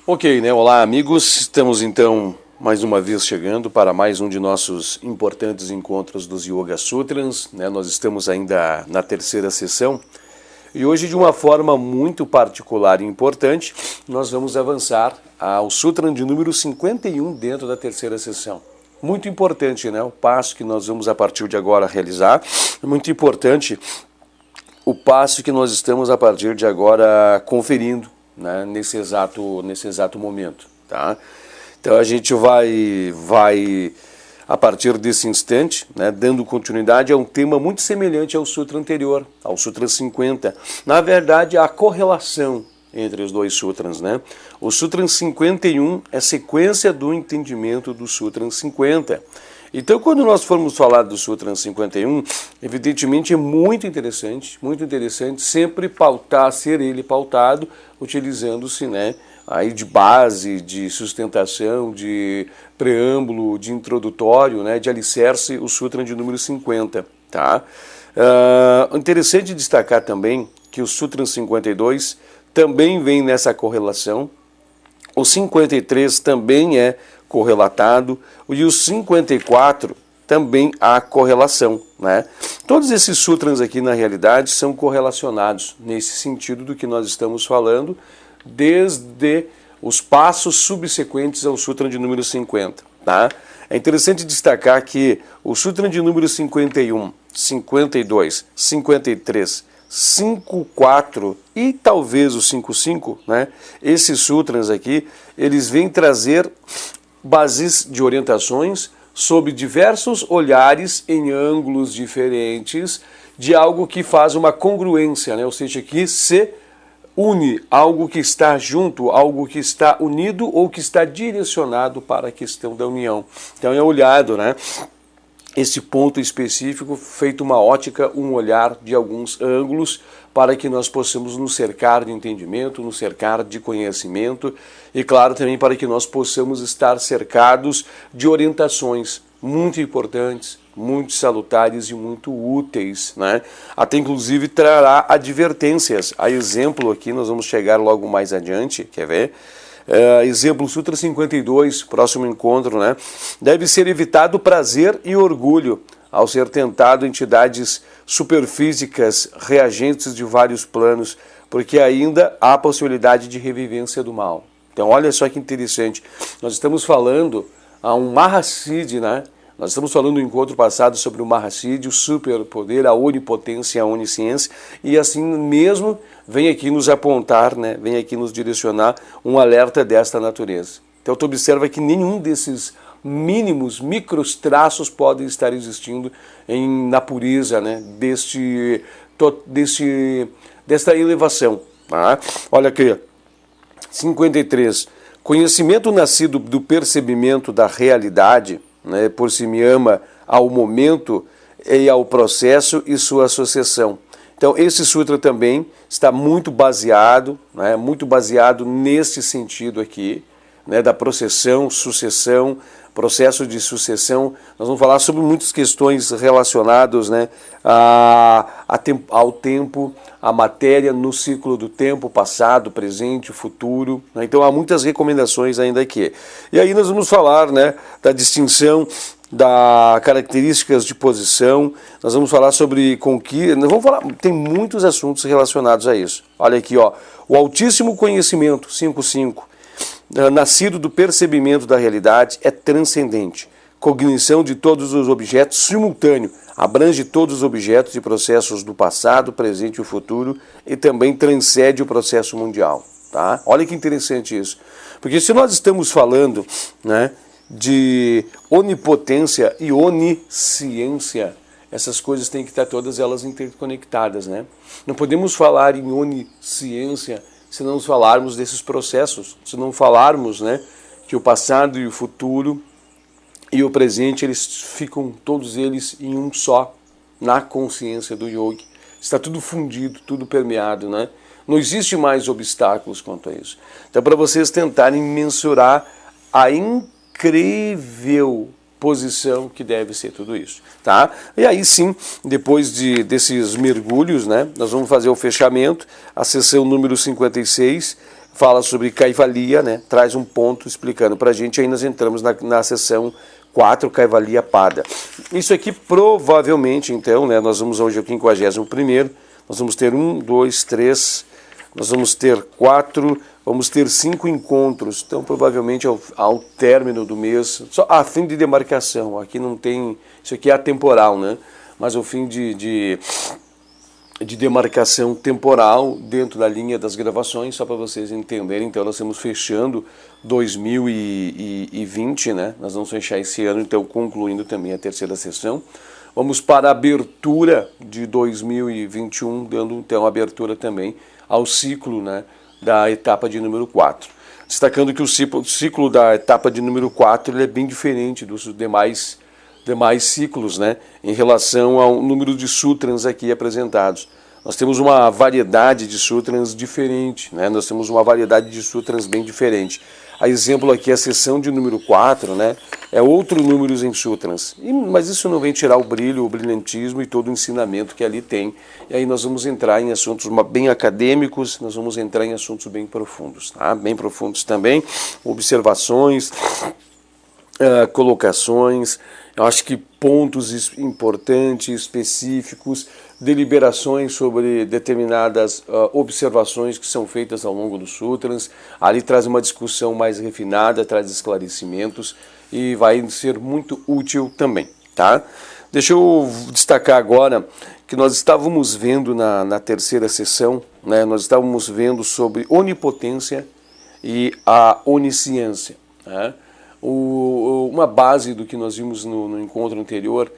Ok, né? Olá, amigos. Estamos então mais uma vez chegando para mais um de nossos importantes encontros dos Yoga Sutras, né? Nós estamos ainda na terceira sessão e hoje, de uma forma muito particular e importante, nós vamos avançar ao Sutra de número 51 dentro da terceira sessão. Muito importante, né? O passo que nós vamos a partir de agora realizar. É muito importante o passo que nós estamos a partir de agora conferindo, né, nesse exato momento, tá? Então a gente vai a partir desse instante, né, dando continuidade a um tema muito semelhante ao Sutra anterior, ao Sutra 50. Na verdade, a correlação entre os dois sutras, né? O Sutra 51 é sequência do entendimento do Sutra 50. Então, quando nós formos falar do Sutra 51, evidentemente é muito interessante sempre ser ele pautado, utilizando-se, né, aí de base, de sustentação, de preâmbulo, de introdutório, né, de alicerce, o Sutra de número 50, tá? Interessante destacar também que o Sutra 52 também vem nessa correlação, o 53 também é correlatado, e o 54 também há correlação, né? Todos esses sutras aqui, na realidade, são correlacionados nesse sentido do que nós estamos falando, desde os passos subsequentes ao Sutra de número 50, tá? É interessante destacar que o Sutra de número 51, 52, 53, 54 e talvez o 55, né? Esses sutras aqui, eles vêm trazer bases de orientações sob diversos olhares em ângulos diferentes de algo que faz uma congruência, né? Ou seja, que se une, algo que está junto, algo que está unido ou que está direcionado para a questão da união. Então é olhado, né, esse ponto específico, feito uma ótica, um olhar de alguns ângulos, para que nós possamos nos cercar de entendimento, nos cercar de conhecimento e, claro, também para que nós possamos estar cercados de orientações muito importantes, muito salutares e muito úteis, né? Até inclusive trará advertências. A exemplo aqui, nós vamos chegar logo mais adiante, quer ver? Exemplo, Sutra 52, próximo encontro, né? Deve ser evitado prazer e orgulho ao ser tentado entidades superfísicas, reagentes de vários planos, porque ainda há possibilidade de revivência do mal. Então, olha só que interessante. Nós estamos falando a um Mahasiddhi, né? Nós estamos falando no encontro passado sobre o Mahasiddhi, o superpoder, a onipotência, a onisciência, e assim mesmo vem aqui nos apontar, né? Vem aqui nos direcionar um alerta desta natureza. Então, tu observa que nenhum desses mínimos, micros traços podem estar existindo na pureza, né, desta elevação. Tá? Olha aqui, 53. Conhecimento nascido do percebimento da realidade, né, por si me ama ao momento e ao processo e sua associação. Então, esse sutra também está muito baseado, né, nesse sentido aqui, né, da processão, sucessão, processo de sucessão. Nós vamos falar sobre muitas questões relacionadas, né, ao tempo, à matéria no ciclo do tempo, passado, presente, futuro. Né? Então há muitas recomendações ainda aqui. E aí nós vamos falar, né, da distinção, das características de posição, nós vamos falar sobre conquista, tem muitos assuntos relacionados a isso. Olha aqui, ó, o altíssimo conhecimento, 5.5, nascido do percebimento da realidade, é transcendente. Cognição de todos os objetos simultâneo, abrange todos os objetos e processos do passado, presente e o futuro e também transcende o processo mundial. Tá? Olha que interessante isso. Porque se nós estamos falando, né, de onipotência e onisciência, essas coisas têm que estar todas elas interconectadas, né? Não podemos falar em onisciência se não falarmos desses processos, se não falarmos, né, que o passado e o futuro e o presente, eles ficam todos eles em um só, na consciência do yogi. Está tudo fundido, tudo permeado, né? Não existe mais obstáculos quanto a isso. Então, para vocês tentarem mensurar a incrível posição que deve ser tudo isso, tá? E aí sim, depois desses mergulhos, né, nós vamos fazer o fechamento, a sessão número 56, fala sobre Kaivalya, né? Traz um ponto explicando para a gente, aí nós entramos na seção 4, Kaivalya Pada. Isso aqui provavelmente, então, né, nós vamos hoje ao 51º, nós vamos ter 1, 2, 3, nós vamos ter 4, vamos ter 5 encontros, então provavelmente ao término do mês, só a fim de demarcação, aqui não tem, isso aqui é atemporal, né? Mas o fim de demarcação temporal dentro da linha das gravações, só para vocês entenderem. Então nós estamos fechando 2020, né? Nós vamos fechar esse ano, então concluindo também a terceira sessão. Vamos para a abertura de 2021, dando então abertura também ao ciclo, né, da etapa de número 4. Destacando que o ciclo da etapa de número 4 ele é bem diferente dos demais ciclos, né, em relação ao número de sutras aqui apresentados. Nós temos uma variedade de sutras diferente, né, nós temos uma variedade de sutras bem diferente. A exemplo aqui, a sessão de número 4, né, é outro número em sutras, mas isso não vem tirar o brilho, o brilhantismo e todo o ensinamento que ali tem. E aí nós vamos entrar em assuntos bem acadêmicos, nós vamos entrar em assuntos bem profundos, tá? Bem profundos também, observações, colocações, eu acho que pontos importantes, específicos, deliberações sobre determinadas observações que são feitas ao longo dos sutras. Ali traz uma discussão mais refinada, traz esclarecimentos e vai ser muito útil também, tá? Deixa eu destacar agora que nós estávamos vendo na terceira sessão, né, nós estávamos vendo sobre onipotência e a onisciência, né? Uma base do que nós vimos no encontro anterior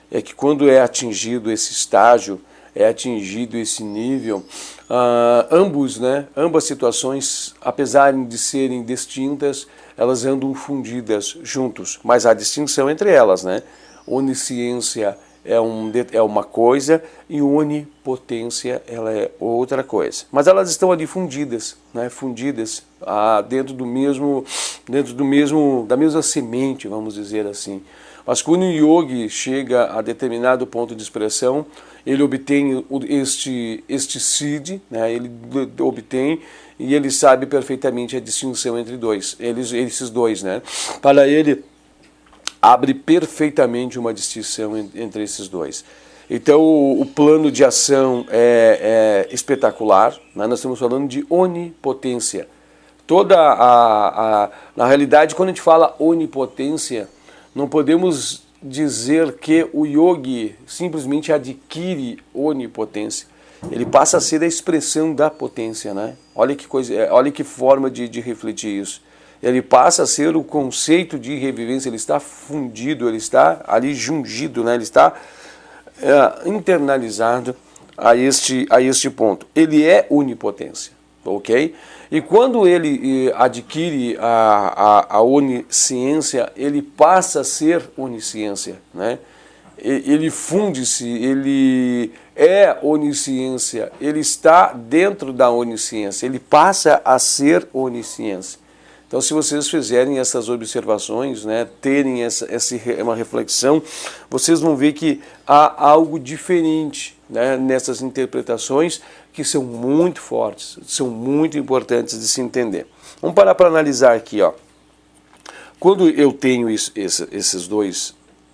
é que quando é atingido esse estágio, é atingido esse nível, ambas situações, apesar de serem distintas, elas andam fundidas juntos, mas há distinção entre elas, né? Onisciência é uma coisa e onipotência ela é outra coisa. Mas elas estão ali fundidas, né? Fundidas dentro da mesma semente, vamos dizer assim. Mas quando o yogi chega a determinado ponto de expressão, ele obtém este siddhi, né? Ele obtém e ele sabe perfeitamente a distinção entre esses dois, né? Para ele abre perfeitamente uma distinção entre esses dois. Então o plano de ação é espetacular, né? Nós estamos falando de onipotência. Na realidade, quando a gente fala onipotência, não podemos dizer que o yogi simplesmente adquire onipotência. Ele passa a ser a expressão da potência, né? Olha que coisa, olha que forma de refletir isso. Ele passa a ser o conceito de revivência, ele está fundido, ele está ali jungido, né? Ele está internalizado a este ponto. Ele é onipotência, ok? E quando ele adquire a onisciência, ele passa a ser onisciência, né? Ele funde-se, ele é onisciência, ele está dentro da onisciência, ele passa a ser onisciência. Então, se vocês fizerem essas observações, né, terem uma reflexão, vocês vão ver que há algo diferente, né, nessas interpretações que são muito fortes, são muito importantes de se entender. Vamos parar para analisar aqui, ó. Quando eu tenho esses dois,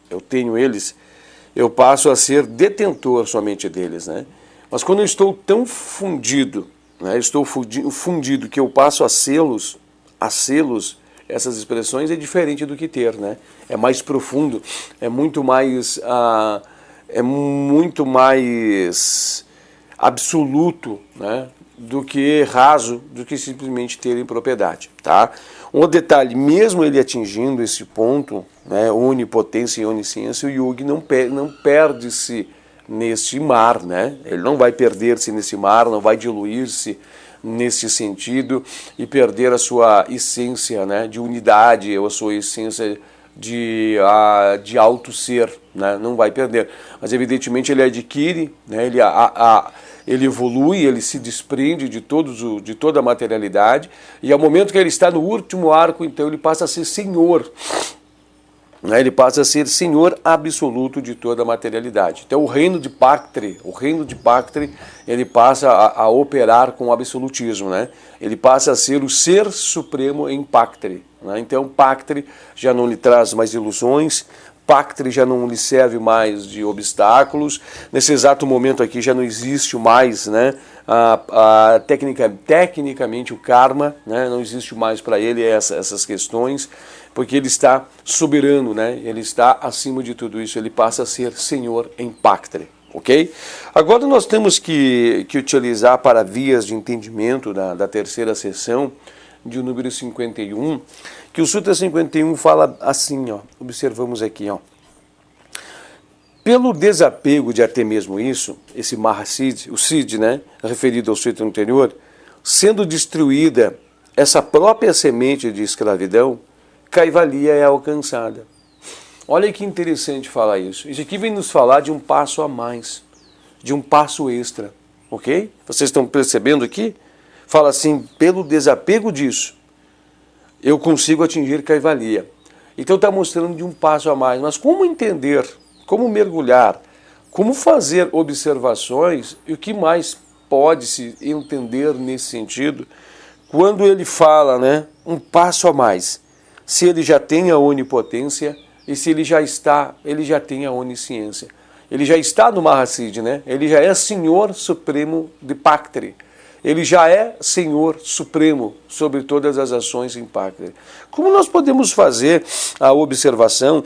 eu tenho eles, eu passo a ser detentor somente deles, né? Mas quando eu estou tão fundido, né, estou fundido que eu passo a sê-los, essas expressões, é diferente do que ter, né? É mais profundo, é muito mais absoluto, né, do que raso, do que simplesmente ter em propriedade, tá? Um detalhe, mesmo ele atingindo esse ponto, né, onipotência e onisciência, o yogi não perde-se nesse mar, né? Ele não vai perder-se nesse mar, não vai diluir-se nesse sentido e perder a sua essência, né, de unidade, ou a sua essência de auto-ser, né, não vai perder. Mas evidentemente ele adquire, né, ele evolui, ele se desprende de toda a materialidade, e ao momento que ele está no último arco, então ele passa a ser senhor né? Ele passa a ser senhor absoluto de toda a materialidade. Então o reino de Pactre, ele passa a operar com o absolutismo, né? Ele passa a ser o ser supremo em Pactre, né? Então Pactre já não lhe traz mais ilusões, Pactre já não lhe serve mais de obstáculos. Nesse exato momento aqui já não existe mais, né, tecnicamente o karma, né, não existe mais para ele essas questões, porque ele está soberano, né, ele está acima de tudo isso, ele passa a ser senhor em Pactre. Ok? Agora nós temos que utilizar para vias de entendimento da terceira sessão, de número 51, que o Sutra 51 fala assim, ó, observamos aqui, ó. Pelo desapego de até mesmo isso, esse Mahasiddhi, o Siddhi, né, referido ao Sutra anterior, sendo destruída essa própria semente de escravidão, Kaivalya é alcançada. Olha que interessante falar isso. Isso aqui vem nos falar de um passo a mais, de um passo extra, ok? Vocês estão percebendo aqui? Fala assim, pelo desapego disso, eu consigo atingir Kaivalya. Então está mostrando de um passo a mais. Mas como entender, como mergulhar, como fazer observações e o que mais pode-se entender nesse sentido quando ele fala, né, um passo a mais. Se ele já tem a onipotência e se ele já tem a onisciência. Ele já está no Mahasiddhi, né? Ele já é Senhor Supremo de Pactre. Ele já é Senhor Supremo sobre todas as ações em Pactre. Como nós podemos fazer a observação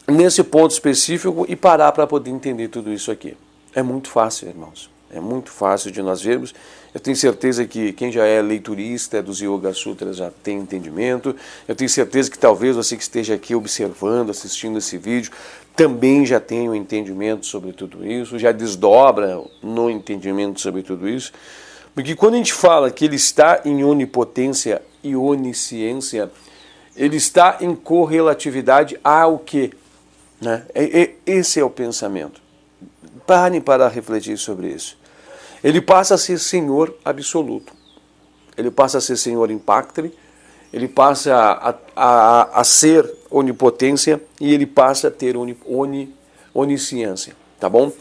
nesse ponto específico e parar para poder entender tudo isso aqui? É muito fácil, irmãos. É muito fácil de nós vermos. Eu tenho certeza que quem já é leiturista dos Yoga Sutras já tem entendimento. Eu tenho certeza que talvez você que esteja aqui observando, assistindo esse vídeo, também já tem um entendimento sobre tudo isso, já desdobra no entendimento sobre tudo isso. Porque quando a gente fala que ele está em onipotência e onisciência, ele está em correlatividade ao quê? Né? Esse é o pensamento. Parem para refletir sobre isso. Ele passa a ser Senhor absoluto. Ele passa a ser Senhor em Pactre, ele passa a ser onipotência e ele passa a ter onisciência. Tá bom?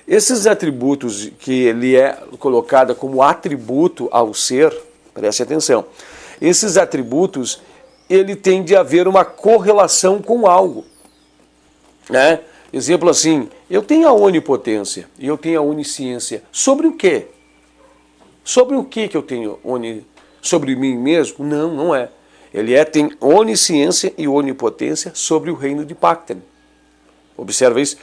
Esses atributos que ele é colocado como atributo ao ser, preste atenção, esses atributos, ele tem de haver uma correlação com algo. Né? Exemplo assim, eu tenho a onipotência e eu tenho a onisciência. Sobre o quê? Sobre o que eu tenho sobre mim mesmo? Não, não é. Ele tem onisciência e onipotência sobre o reino de Pactre. Observa isso?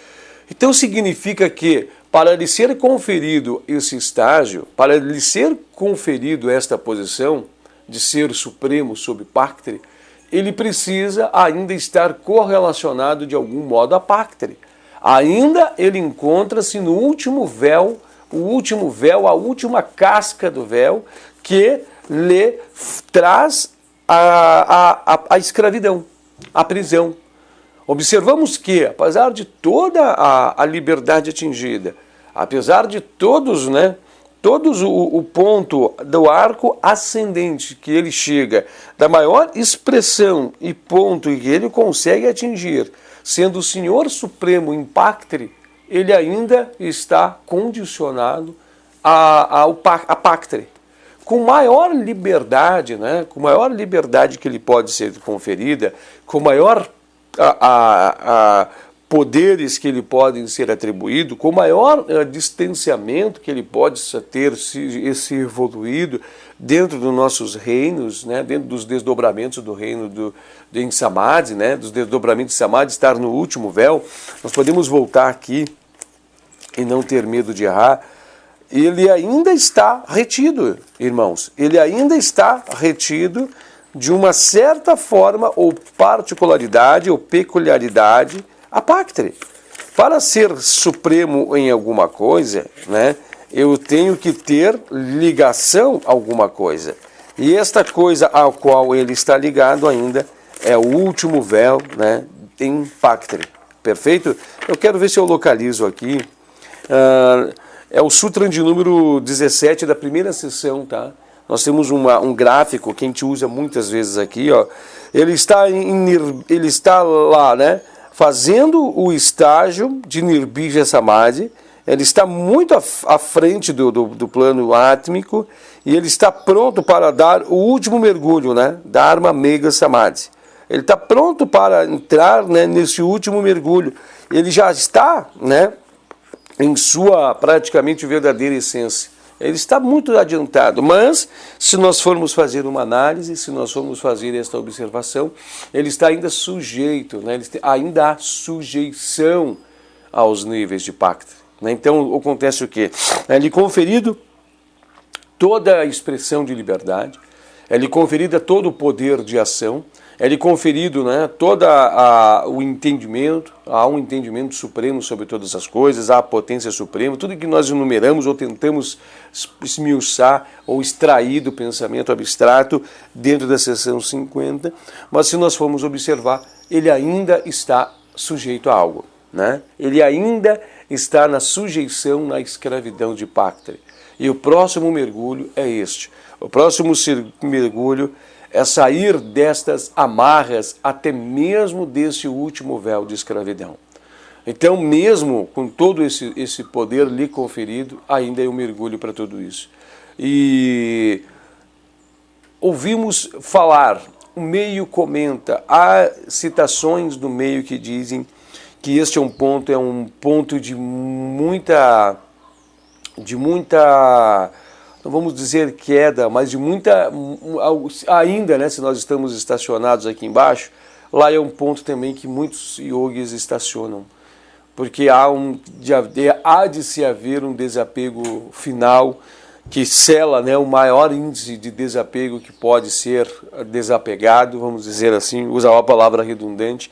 Então significa que para lhe ser conferido esse estágio, para lhe ser conferido esta posição de ser supremo sobre Pactre, ele precisa ainda estar correlacionado de algum modo a Pactre. Ainda ele encontra-se no último véu, a última casca do véu, que lhe traz a escravidão, a prisão. Observamos que, apesar de toda a liberdade atingida, apesar de todos o ponto do arco ascendente que ele chega, da maior expressão e ponto que ele consegue atingir, sendo o Senhor Supremo em Pactre, ele ainda está condicionado a Pactre. Com maior liberdade, né, com maior liberdade que lhe pode ser conferida, com maior poderes que lhe podem ser atribuídos, com maior distanciamento que ele pode ter se evoluído dentro dos nossos reinos, né, dentro dos desdobramentos do reino em Samadhi, né, dos desdobramentos de Samadhi, estar no último véu, nós podemos voltar aqui e não ter medo de errar. Ele ainda está retido, irmãos, ele ainda está retido de uma certa forma ou particularidade ou peculiaridade a Pactre. Para ser supremo em alguma coisa, né, eu tenho que ter ligação a alguma coisa. E esta coisa ao qual ele está ligado ainda é o último véu, né, em Pactre. Perfeito? Eu quero ver se eu localizo aqui. É o Sutra de número 17 da primeira sessão, tá? Nós temos um gráfico que a gente usa muitas vezes aqui, ó. Ele está lá, né, fazendo o estágio de Nirbija Samadhi. Ele está muito à frente do plano átmico e ele está pronto para dar o último mergulho, né? Dharma Mega Samadhi. Ele está pronto para entrar, né, nesse último mergulho. Ele já está, né, em sua praticamente verdadeira essência. Ele está muito adiantado, mas se nós formos fazer uma análise, se nós formos fazer esta observação, ele está ainda sujeito, né? Ainda há sujeição aos níveis de Pacta. Então acontece o quê? É-lhe conferido toda a expressão de liberdade, é-lhe conferida todo o poder de ação, é-lhe conferido, né, todo o entendimento, há um entendimento supremo sobre todas as coisas, há a potência suprema, tudo que nós enumeramos ou tentamos esmiuçar ou extrair do pensamento abstrato dentro da seção 50, mas se nós formos observar, ele ainda está sujeito a algo, né? Ele ainda está na sujeição, na escravidão de Pacta. E o próximo mergulho é este. O próximo mergulho é sair destas amarras, até mesmo desse último véu de escravidão. Então, mesmo com todo esse poder lhe conferido, ainda é um mergulho para tudo isso. E ouvimos falar, o meio comenta, há citações do meio que dizem que este é um ponto de muita, não vamos dizer queda, mas de muita, ainda, né, se nós estamos estacionados aqui embaixo, lá é um ponto também que muitos yogis estacionam, porque há de se haver um desapego final que sela, né, o maior índice de desapego que pode ser desapegado, vamos dizer assim, usar uma palavra redundante,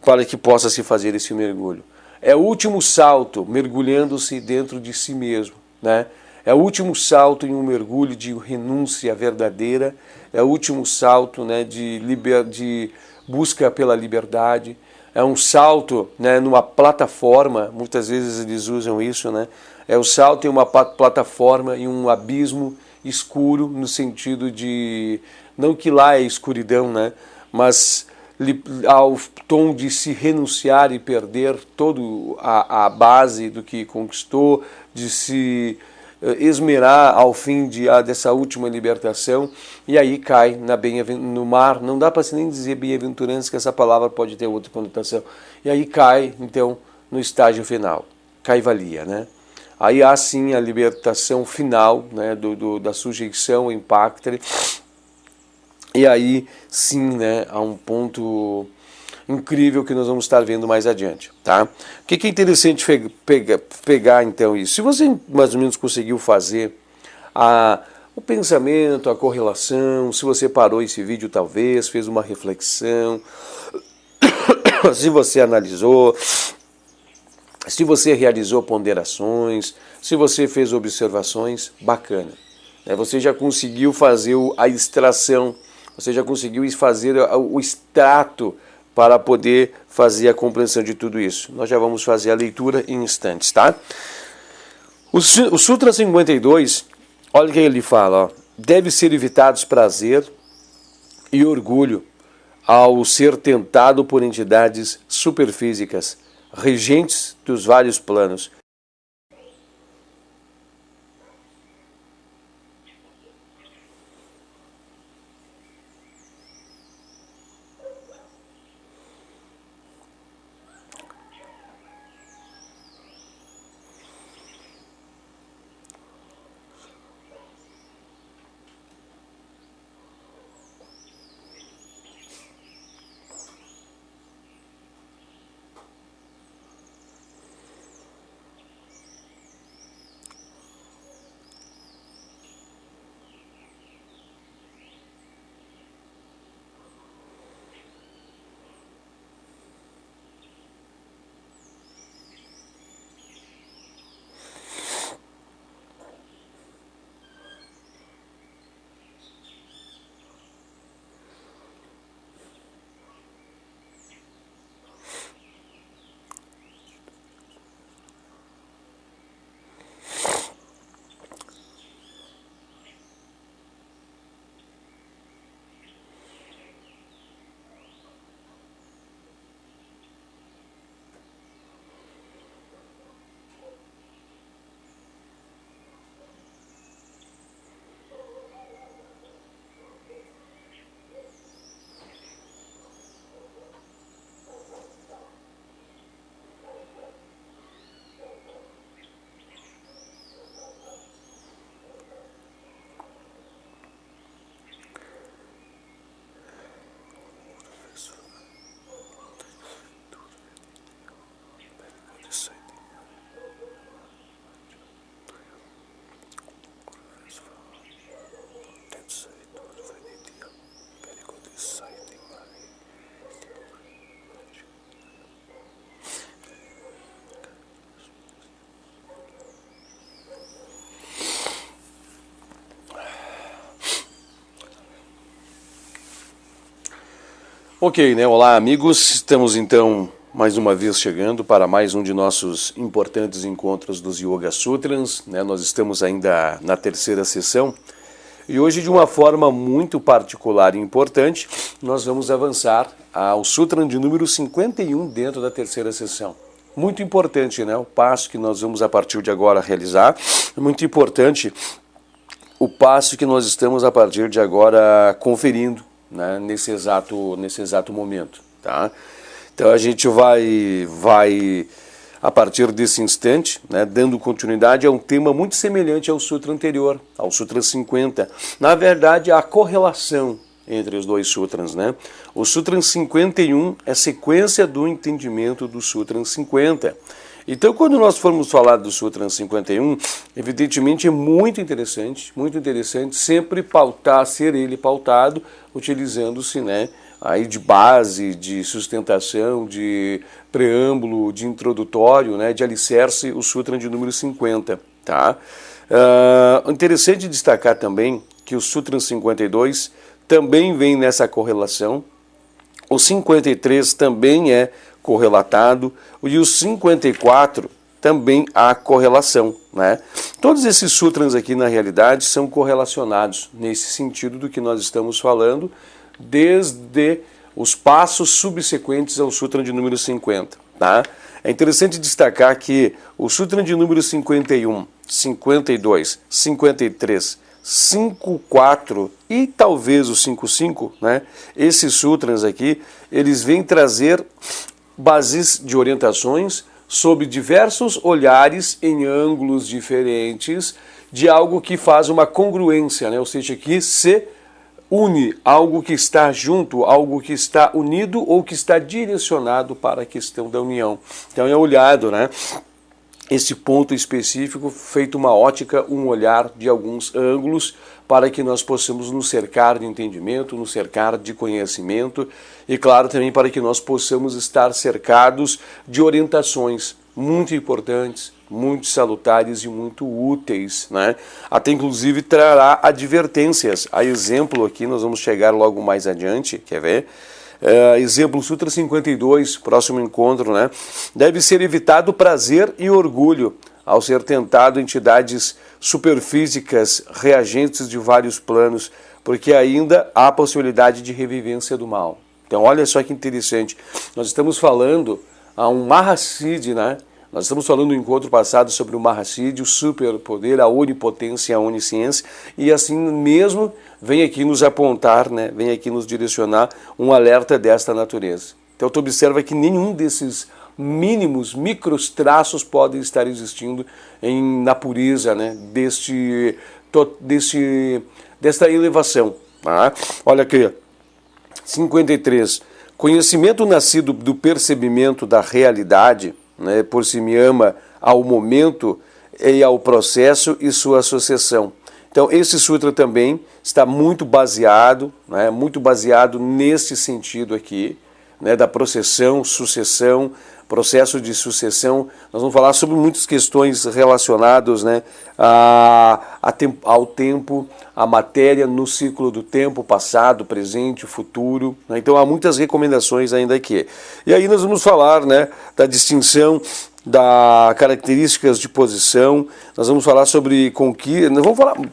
para que possa se fazer esse mergulho. É o último salto, mergulhando-se dentro de si mesmo, né? É o último salto em um mergulho de renúncia verdadeira, é o último salto, né, de busca pela liberdade, é um salto, né, numa plataforma, muitas vezes eles usam isso, né? É o salto em uma plataforma, em um abismo escuro, no sentido de, não que lá é escuridão, né, mas ao tom de se renunciar e perder toda a base do que conquistou, de se esmerar ao fim dessa última libertação, e aí cai no mar. Não dá para nem dizer bem-aventurança, que essa palavra pode ter outra conotação. E aí cai, então, no estágio final, Kaivalya, né? Aí há sim a libertação final, né, da sujeição em Pacta. E aí, sim, né, há um ponto incrível que nós vamos estar vendo mais adiante, tá? O que é interessante pegar, então, isso? Se você mais ou menos conseguiu fazer o pensamento, a correlação, se você parou esse vídeo talvez, fez uma reflexão, se você analisou, se você realizou ponderações, se você fez observações, bacana. Você já conseguiu fazer a extração, você já conseguiu fazer o extrato para poder fazer a compreensão de tudo isso. Nós já vamos fazer a leitura em instantes, tá? O Sutra 52, olha o que ele fala, ó. Deve ser evitados prazer e orgulho ao ser tentado por entidades superfísicas, regentes dos vários planos. Ok, né? Olá, amigos. Estamos então mais uma vez chegando para mais um de nossos importantes encontros dos Yoga Sutras, né? Nós estamos ainda na terceira sessão e hoje, de uma forma muito particular e importante, nós vamos avançar ao Sutra de número 51 dentro da terceira sessão. Muito importante, né? O passo que nós vamos a partir de agora realizar. É muito importante o passo que nós estamos a partir de agora conferindo, né, nesse exato momento, tá? Então a gente vai a partir desse instante, né, dando continuidade a um tema muito semelhante ao Sutra anterior, ao Sutra 50. Na verdade, a correlação entre os dois sutras, né? O Sutra 51 é sequência do entendimento do Sutra 50. Então, quando nós formos falar do Sutra 51, evidentemente é muito interessante sempre ser ele pautado, utilizando-se, né, aí de base, de sustentação, de preâmbulo, de introdutório, né, de alicerce, o Sutra de número 50. Tá? Interessante destacar também que o Sutra 52 também vem nessa correlação, o 53 também é correlatado, e o 54 também há correlação, né? Todos esses sutras aqui, na realidade, são correlacionados nesse sentido do que nós estamos falando, desde os passos subsequentes ao Sutra de número 50, tá? É interessante destacar que o Sutra de número 51, 52, 53, 54 e talvez o 55, né? Esses sutras aqui, eles vêm trazer bases de orientações sob diversos olhares em ângulos diferentes de algo que faz uma congruência, né? Ou seja, que se une, algo que está junto, algo que está unido ou que está direcionado para a questão da união. Então é olhado, né, esse ponto específico, feito uma ótica, um olhar de alguns ângulos, para que nós possamos nos cercar de entendimento, nos cercar de conhecimento e, claro, também para que nós possamos estar cercados de orientações muito importantes, muito salutares e muito úteis, né? Até inclusive trará advertências. A exemplo aqui, nós vamos chegar logo mais adiante, quer ver? Exemplo, Sutra 52, próximo encontro, né? Deve ser evitado prazer e orgulho ao ser tentado entidades superfísicas, reagentes de vários planos, porque ainda há possibilidade de revivência do mal. Então, olha só que interessante. Nós estamos falando a um Mahasiddhi, né? Nós estamos falando no encontro passado sobre o Mahasiddhi, o superpoder, a onipotência, a onisciência, e assim mesmo vem aqui nos apontar, né? Vem aqui nos direcionar um alerta desta natureza. Então, tu observa que nenhum desses mínimos, micros traços podem estar existindo na pureza, né, desta elevação. Tá? Olha aqui, 53. Conhecimento nascido do percebimento da realidade, né, por si me ama ao momento e ao processo e sua associação. Então, esse sutra também está muito baseado, né, nesse sentido aqui, né, da processão, sucessão, processo de sucessão. Nós vamos falar sobre muitas questões relacionadas, né, ao tempo, à matéria no ciclo do tempo, passado, presente, futuro. Né? Então há muitas recomendações ainda aqui. E aí nós vamos falar, né, da distinção, das características de posição, nós vamos falar sobre conquista,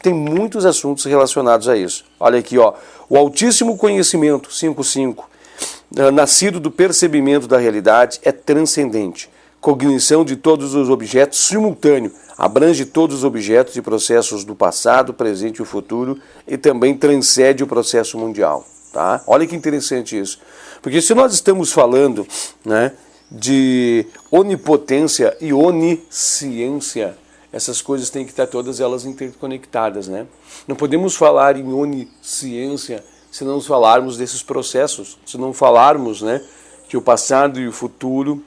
tem muitos assuntos relacionados a isso. Olha aqui, ó, o altíssimo conhecimento, 5.5, nascido do percebimento da realidade, é transcendente. Cognição de todos os objetos simultâneo, abrange todos os objetos e processos do passado, presente e futuro e também transcende o processo mundial. Tá? Olha que interessante isso. Porque se nós estamos falando, né, de onipotência e onisciência, essas coisas têm que estar todas elas interconectadas, né? Não podemos falar em onisciência se não falarmos desses processos, se não falarmos, né, que o passado e o futuro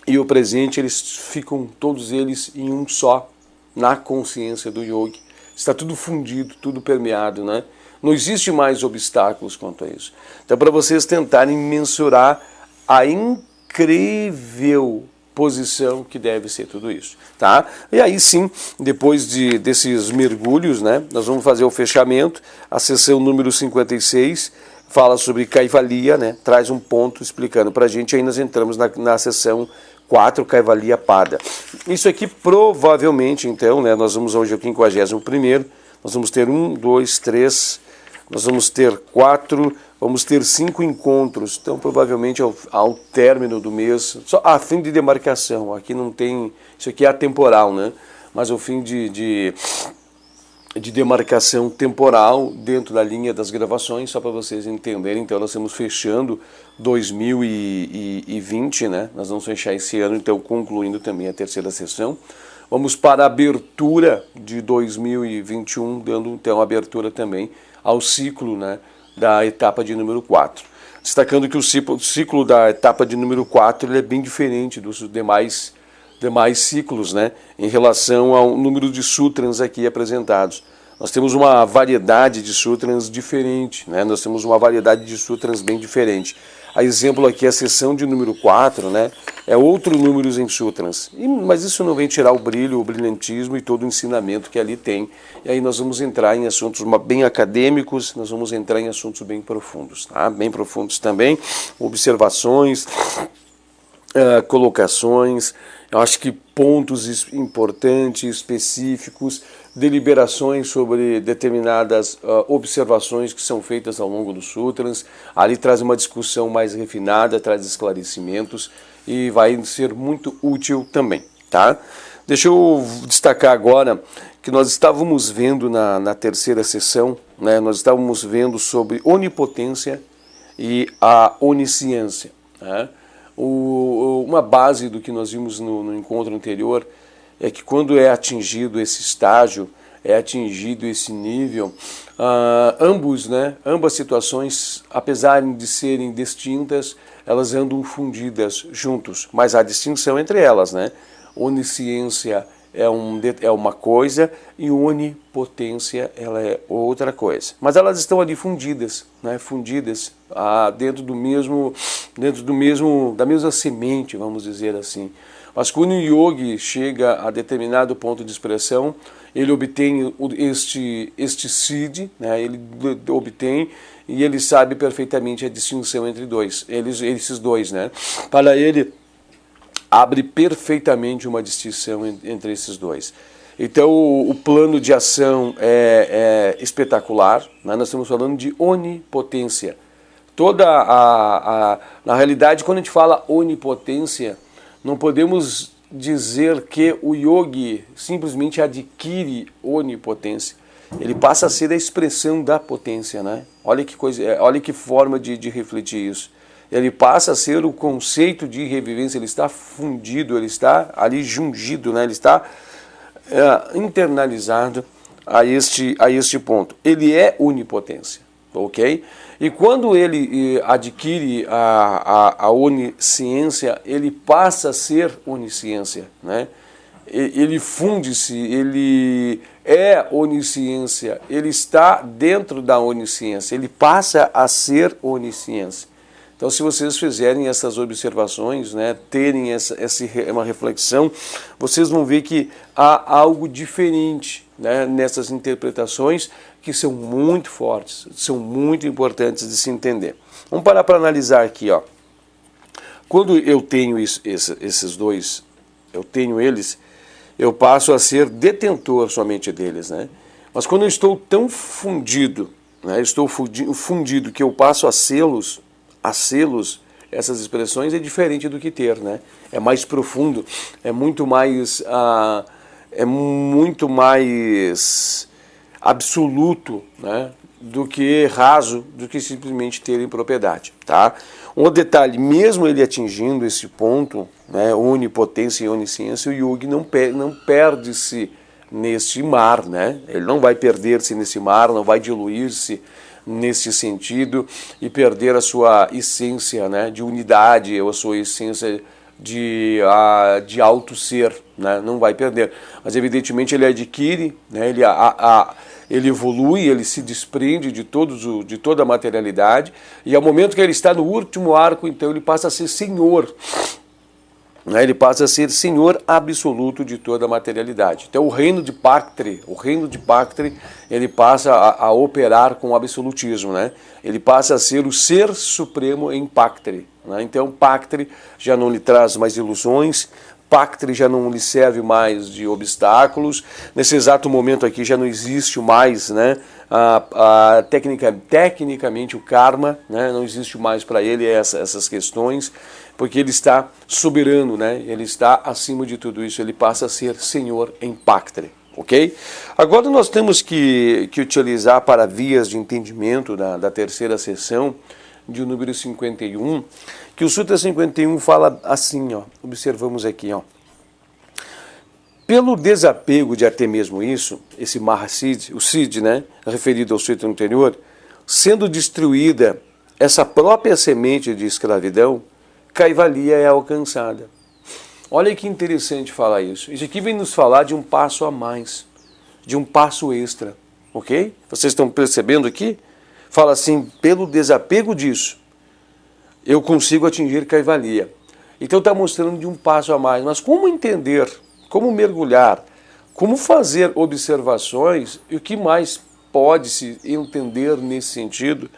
e o presente, eles ficam todos eles em um só, na consciência do yogi. Está tudo fundido, tudo permeado, né? Não existe mais obstáculos quanto a isso. Então, para vocês tentarem mensurar a incrível posição que deve ser tudo isso, tá? E aí sim, depois desses mergulhos, né, nós vamos fazer o fechamento, a sessão número 56, fala sobre Kaivalya, né? Traz um ponto explicando para a gente, aí nós entramos na seção 4, Kaivalya Pada. Isso aqui provavelmente, então, né, nós vamos hoje ao 51º, nós vamos ter 1, 2, 3, nós vamos ter 4, vamos ter 5 encontros, então provavelmente ao término do mês, só a fim de demarcação, aqui não tem, isso aqui é atemporal, né? Mas o fim de demarcação temporal dentro da linha das gravações, só para vocês entenderem. Então nós estamos fechando 2020, né? Nós vamos fechar esse ano, então concluindo também a terceira sessão. Vamos para a abertura de 2021, dando então abertura também ao ciclo, né, da etapa de número 4. Destacando que o ciclo da etapa de número 4 ele é bem diferente dos demais ciclos, né, em relação ao número de sutras aqui apresentados. Nós temos uma variedade de sutras diferente, né? Nós temos uma variedade de sutras bem diferente. A exemplo aqui, a seção de número 4, né, é outro número em sutras. Mas isso não vem tirar o brilho, o brilhantismo e todo o ensinamento que ali tem. E aí nós vamos entrar em assuntos bem acadêmicos, nós vamos entrar em assuntos bem profundos, tá? Bem profundos também, observações, colocações, eu acho que pontos importantes, específicos, deliberações sobre determinadas observações que são feitas ao longo dos sutras. Ali traz uma discussão mais refinada, traz esclarecimentos e vai ser muito útil também, tá? Deixa eu destacar agora que nós estávamos vendo na terceira sessão, né, nós estávamos vendo sobre onipotência e a onisciência, né? Uma base do que nós vimos no encontro anterior é que quando é atingido esse estágio, é atingido esse nível, ambas situações, apesar de serem distintas, elas andam fundidas juntos, mas há distinção entre elas, né? Onisciência é uma coisa e onipotência ela é outra coisa. Mas elas estão ali fundidas, né? Fundidas dentro da mesma semente, vamos dizer assim. Mas quando o yogi chega a determinado ponto de expressão, ele obtém este siddhi, né? Ele obtém e ele sabe perfeitamente a distinção entre esses dois, né? Para ele abre perfeitamente uma distinção entre esses dois. Então o plano de ação é espetacular, né? Nós estamos falando de onipotência. Na realidade, quando a gente fala onipotência, não podemos dizer que o yogi simplesmente adquire onipotência. Ele passa a ser a expressão da potência, né? Olha que coisa, olha que forma de refletir isso. Ele passa a ser o conceito de revivência, ele está fundido, ele está ali jungido, né? Ele está internalizado a este ponto. Ele é onipotência, ok? E quando ele adquire a onisciência, ele passa a ser onisciência, né? Ele funde-se, ele é onisciência, ele está dentro da onisciência, ele passa a ser onisciência. Então, se vocês fizerem essas observações, né, terem uma reflexão, vocês vão ver que há algo diferente, né, nessas interpretações que são muito fortes, são muito importantes de se entender. Vamos parar para analisar aqui, ó. Quando eu tenho esses dois, eu tenho eles, eu passo a ser detentor somente deles, né? Mas quando eu estou tão fundido, né, estou fundido que eu passo a sê-los, essas expressões, é diferente do que ter, né? É mais profundo, é muito mais absoluto, né, do que raso, do que simplesmente ter em propriedade, tá? Um detalhe, mesmo ele atingindo esse ponto, né, onipotência e onisciência, o yogi não perde-se nesse mar, né? Ele não vai perder-se nesse mar, não vai diluir-se nesse sentido e perder a sua essência, né, de unidade, ou a sua essência de auto-ser, né, não vai perder. Mas evidentemente ele adquire, né, ele evolui, ele se desprende de toda a materialidade, e ao momento que ele está no último arco, então ele passa a ser senhor né? Ele passa a ser senhor absoluto de toda a materialidade. Então o reino de Pactre, ele passa a operar com o absolutismo, né? Ele passa a ser o ser supremo em Pactre, né? Então Pactre já não lhe traz mais ilusões, Pactre já não lhe serve mais de obstáculos. Nesse exato momento aqui já não existe mais, né, tecnicamente o karma, né, não existe mais para ele essas questões, porque ele está soberano, né, ele está acima de tudo isso, ele passa a ser senhor em Pactre. Ok? Agora nós temos que utilizar para vias de entendimento da terceira sessão, de número 51, que o Sutra 51 fala assim, ó, observamos aqui, ó. Pelo desapego de até mesmo isso, esse Mahasiddhi, o Siddhi, né, referido ao Sutra anterior, sendo destruída essa própria semente de escravidão, Kaivalya é alcançada. Olha que interessante falar isso. Isso aqui vem nos falar de um passo a mais, de um passo extra, ok? Vocês estão percebendo aqui? Fala assim, pelo desapego disso, eu consigo atingir Kaivalya. Então está mostrando de um passo a mais. Mas como entender, como mergulhar, como fazer observações e o que mais pode-se entender nesse sentido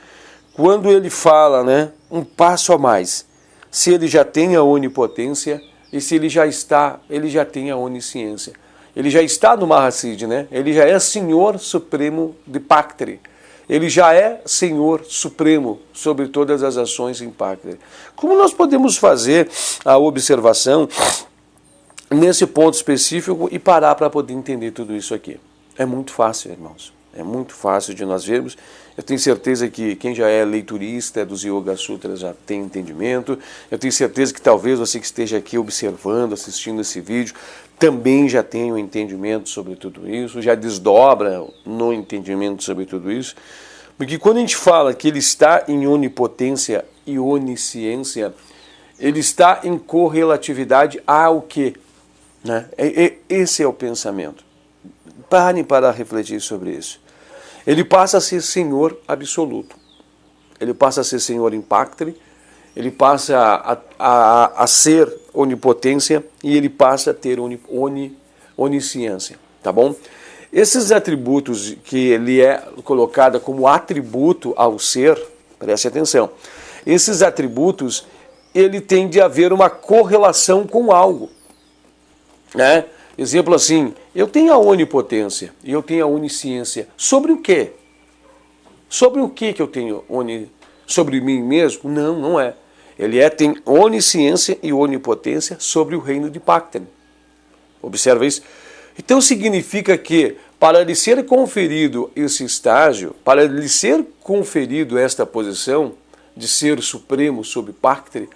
quando ele fala, né, um passo a mais. Se ele já tem a onipotência e se ele já tem a onisciência. Ele já está no Mahasiddhi, né? Ele já é Senhor Supremo de Pactre. Ele já é Senhor Supremo sobre todas as ações em Pactre. Como nós podemos fazer a observação nesse ponto específico e parar para poder entender tudo isso aqui? É muito fácil, irmãos. É muito fácil de nós vermos. Eu tenho certeza que quem já é leiturista dos Yoga Sutras já tem entendimento. Eu tenho certeza que talvez você que esteja aqui observando, assistindo esse vídeo, também já tem um entendimento sobre tudo isso, já desdobra no entendimento sobre tudo isso. Porque quando a gente fala que ele está em onipotência e onisciência, ele está em correlatividade ao quê? Né? Esse é o pensamento. Parem para refletir sobre isso. Ele passa a ser Senhor absoluto. Ele passa a ser Senhor em Pactre, ele passa a ser onipotência e ele passa a ter onisciência. Tá bom? Esses atributos que ele é colocado como atributo ao ser, preste atenção, esses atributos, ele tem de haver uma correlação com algo. Né? Exemplo assim, eu tenho a onipotência e eu tenho a onisciência. Sobre o quê? Sobre o que eu tenho sobre mim mesmo? Não, não é. Ele tem onisciência e onipotência sobre o reino de Pactre. Observa isso? Então significa que para lhe ser conferido esse estágio, para lhe ser conferido esta posição de ser supremo sobre Pactre,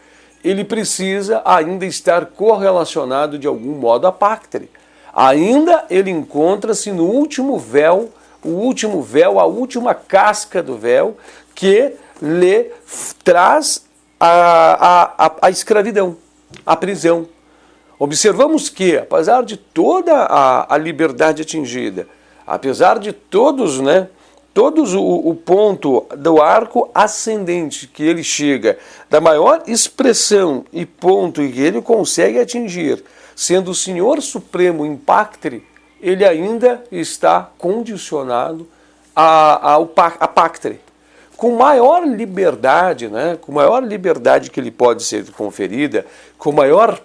ele precisa ainda estar correlacionado de algum modo a Pactre. Ainda ele encontra-se no último véu, a última casca do véu, que lhe traz a escravidão, a prisão. Observamos que, apesar de toda a liberdade atingida, apesar de todos o ponto do arco ascendente que ele chega, da maior expressão e ponto que ele consegue atingir, sendo o Senhor Supremo em Pactre, ele ainda está condicionado a Pactre. Com maior liberdade, né, com maior liberdade que lhe pode ser conferida, com maior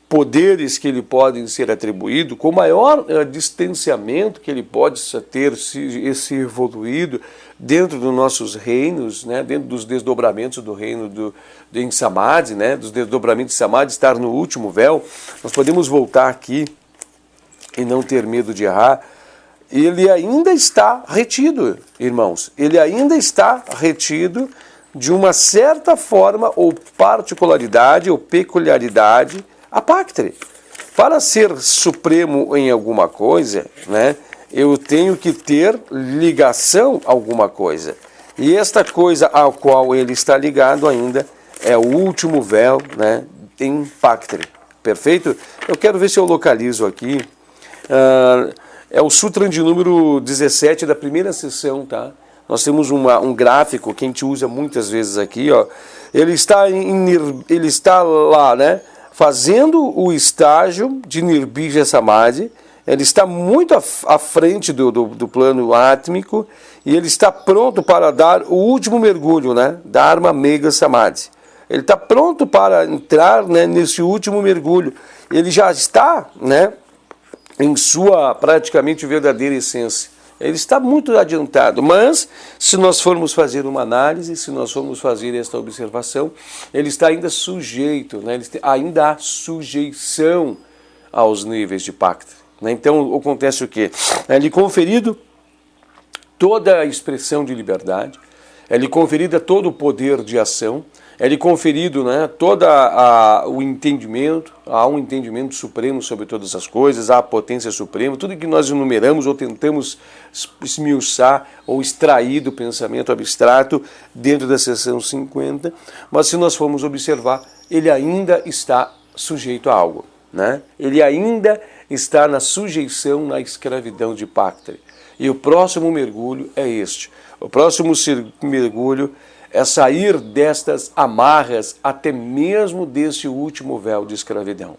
poderes que lhe podem ser atribuídos, com maior distanciamento que ele pode ter se evoluído dentro dos nossos reinos, né, dentro dos desdobramentos do reino em Samadhi, né, dos desdobramentos de Samadhi, estar no último véu, nós podemos voltar aqui e não ter medo de errar. Ele ainda está retido, irmãos, ele ainda está retido de uma certa forma ou particularidade ou peculiaridade a Pactre. Para ser supremo em alguma coisa, né, eu tenho que ter ligação a alguma coisa. E esta coisa ao qual ele está ligado ainda é o último véu, né, em Pactre. Perfeito? Eu quero ver se eu localizo aqui. É o Sutra de número 17 da primeira sessão, tá? nós temos um gráfico que a gente usa muitas vezes aqui, ó. Ele está lá, né, fazendo o estágio de Nirbija Samadhi. Ele está muito à frente do plano átmico e ele está pronto para dar o último mergulho, né? Dharma Mega Samadhi. Ele está pronto para entrar, né, nesse último mergulho. Ele já está, né, em sua praticamente verdadeira essência. Ele está muito adiantado, mas se nós formos fazer uma análise, se nós formos fazer esta observação, ele está ainda sujeito, né? Ainda há sujeição aos níveis de Pactra. Então acontece o quê? É-lhe conferido toda a expressão de liberdade, é-lhe conferida todo o poder de ação, é-lhe conferido, né, todo o entendimento, há um entendimento supremo sobre todas as coisas, há a potência suprema, tudo que nós enumeramos ou tentamos esmiuçar ou extrair do pensamento abstrato dentro da seção 50, mas se nós formos observar, ele ainda está sujeito a algo, né? Ele ainda está na sujeição, na escravidão de Pactra. E o próximo mergulho é este. O próximo mergulho é sair destas amarras, até mesmo desse último véu de escravidão.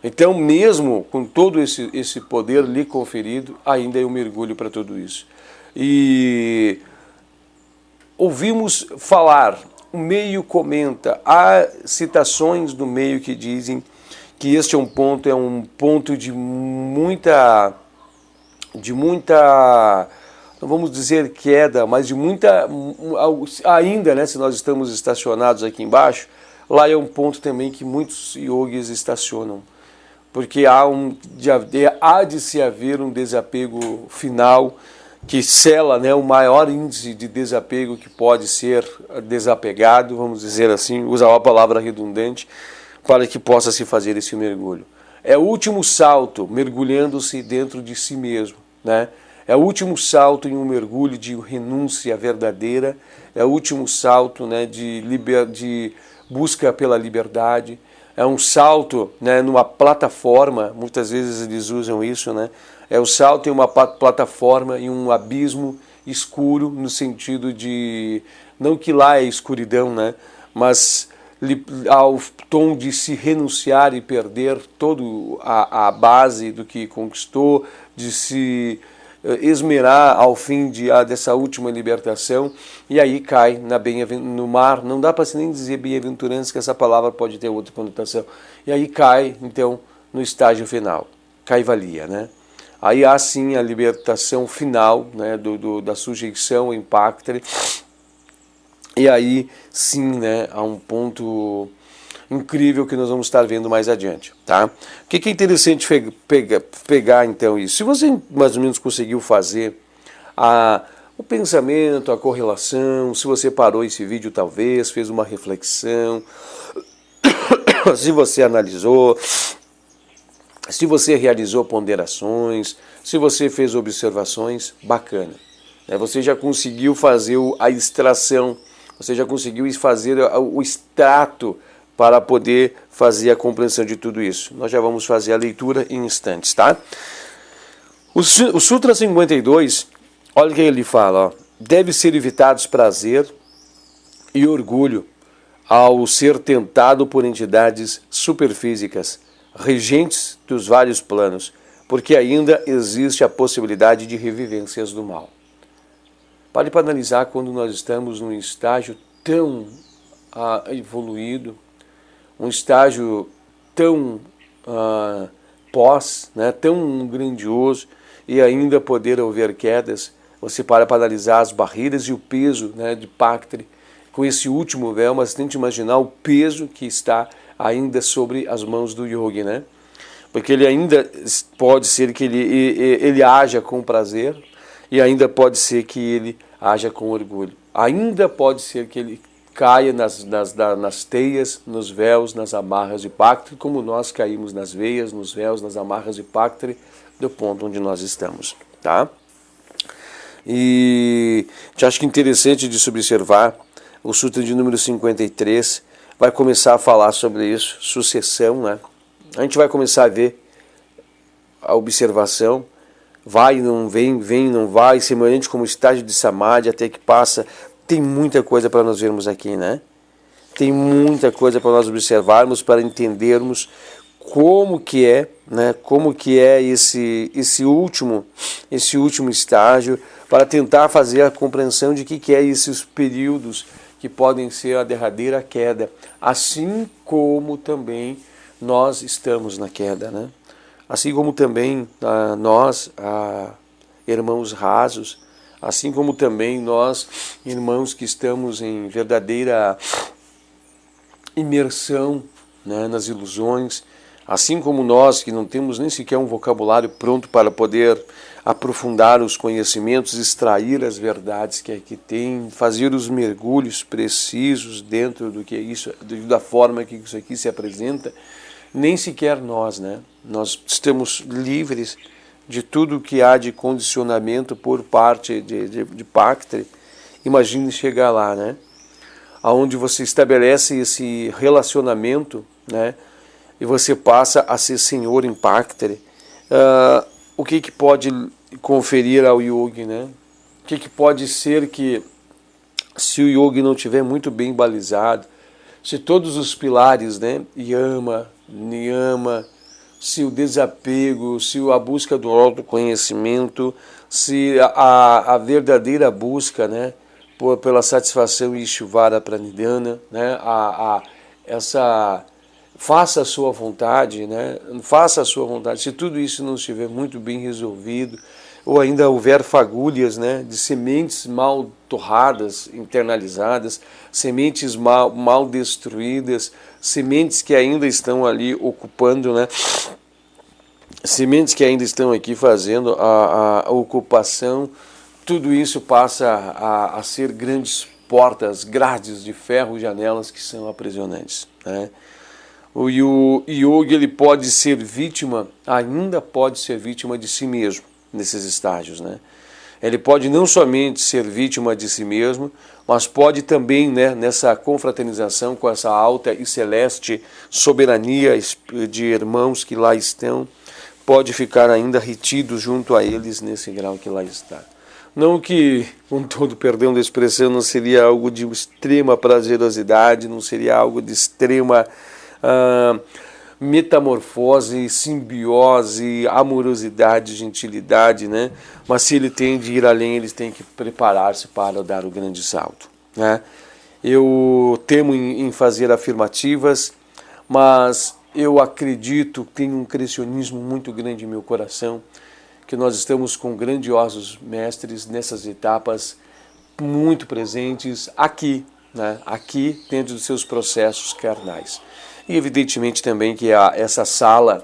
Então, mesmo com todo esse poder lhe conferido, ainda é um mergulho para tudo isso. E ouvimos falar, o meio comenta, há citações do meio que dizem que este é um ponto de muita, não vamos dizer queda, mas de muita, ainda, né, se nós estamos estacionados aqui embaixo, lá é um ponto também que muitos yogis estacionam, porque há de se haver um desapego final que sela, né, o maior índice de desapego que pode ser desapegado, vamos dizer assim, usar uma palavra redundante, para que possa se fazer esse mergulho. É o último salto, mergulhando-se dentro de si mesmo, né? É o último salto em um mergulho de renúncia verdadeira, é o último salto, né, de busca pela liberdade, é um salto, né, numa plataforma, muitas vezes eles usam isso, né? É o salto em uma plataforma, em um abismo escuro, no sentido de, não que lá é escuridão, né, mas ao tom de se renunciar e perder toda a base do que conquistou, de se esmerar ao fim dessa última libertação, e aí cai no mar. Não dá para nem dizer bem-aventurança, que essa palavra pode ter outra conotação. E aí cai, então, no estágio final, Kaivalya, né? Aí há sim a libertação final, né, da sujeição em Pactra. E aí, sim, né, há um ponto incrível que nós vamos estar vendo mais adiante, tá? O que é interessante pegar, então, isso? Se você mais ou menos conseguiu fazer o pensamento, a correlação, se você parou esse vídeo talvez, fez uma reflexão, se você analisou, se você realizou ponderações, se você fez observações, bacana. Você já conseguiu fazer a extração, você já conseguiu fazer o extrato para poder fazer a compreensão de tudo isso. Nós já vamos fazer a leitura em instantes, tá? O Sutra 52, olha o que ele fala, ó. Deve ser evitados prazer e orgulho ao ser tentado por entidades superfísicas, regentes dos vários planos, porque ainda existe a possibilidade de revivências do mal. Pare para analisar quando nós estamos num estágio tão evoluído, um estágio tão né, tão grandioso, e ainda poder haver quedas. Você para analisar as barreiras e o peso, né, de Pactra com esse último véu, mas tente imaginar o peso que está ainda sobre as mãos do yogi, né? Porque ele ainda pode ser que ele haja com prazer, e ainda pode ser que ele haja com orgulho. Ainda pode ser que ele caia nas teias, nos véus, nas amarras de Pactra, como nós caímos nas veias, nos véus, nas amarras de Pactra, do ponto onde nós estamos, tá? E eu acho que interessante de se observar, o Sutra de número 53 vai começar a falar sobre isso, sucessão, né? A gente vai começar a ver a observação vai e não vem, vem e não vai, semelhante como o estágio de Samadhi, até que passa. Tem muita coisa para nós vermos aqui, né? Tem muita coisa para nós observarmos, para entendermos como que é, né? Como que é esse último estágio, para tentar fazer a compreensão de que é esses períodos que podem ser a derradeira queda, assim como também nós estamos na queda, né? Assim como também nós, irmãos rasos, assim como também nós, irmãos que estamos em verdadeira imersão, né, nas ilusões, assim como nós que não temos nem sequer um vocabulário pronto para poder aprofundar os conhecimentos, extrair as verdades que aqui tem, fazer os mergulhos precisos dentro do que é isso, da forma que isso aqui se apresenta, nem sequer nós, né? Nós estamos livres de tudo que há de condicionamento por parte de Pactre. Imagine chegar lá, né? Onde você estabelece esse relacionamento, né? E você passa a ser senhor em Pactre. O que pode conferir ao yogi, né? O que pode ser que, se o yogi não tiver muito bem balizado, se todos os pilares, né? Yama, Niyama, se o desapego, se a busca do autoconhecimento, se a verdadeira busca, né? Pela satisfação Ishvara Pranidhana, né? Essa faça a sua vontade, né? Faça a sua vontade. Se tudo isso não estiver muito bem resolvido, ou ainda houver fagulhas, né, de sementes mal torradas, internalizadas, sementes mal destruídas, sementes que ainda estão ali ocupando, né, sementes que ainda estão aqui fazendo a ocupação, tudo isso passa a ser grandes portas, grades de ferro, janelas que são aprisionantes, né? O yogi, ele pode ser vítima, ainda pode ser vítima de si mesmo nesses estágios, né? Ele pode não somente ser vítima de si mesmo, mas pode também, né, nessa confraternização com essa alta e celeste soberania de irmãos que lá estão, pode ficar ainda retido junto a eles nesse grau que lá está. Não que, com todo perdão da expressão, não seria algo de extrema prazerosidade, não seria algo de extrema metamorfose, simbiose, amorosidade, gentilidade, né? Mas se ele tem de ir além, eles têm que preparar-se para dar o grande salto, né? Eu temo em fazer afirmativas, mas eu acredito, tenho um crescionismo muito grande em meu coração, que nós estamos com grandiosos mestres nessas etapas muito presentes aqui, né? Aqui dentro dos seus processos carnais. E evidentemente também que essa sala,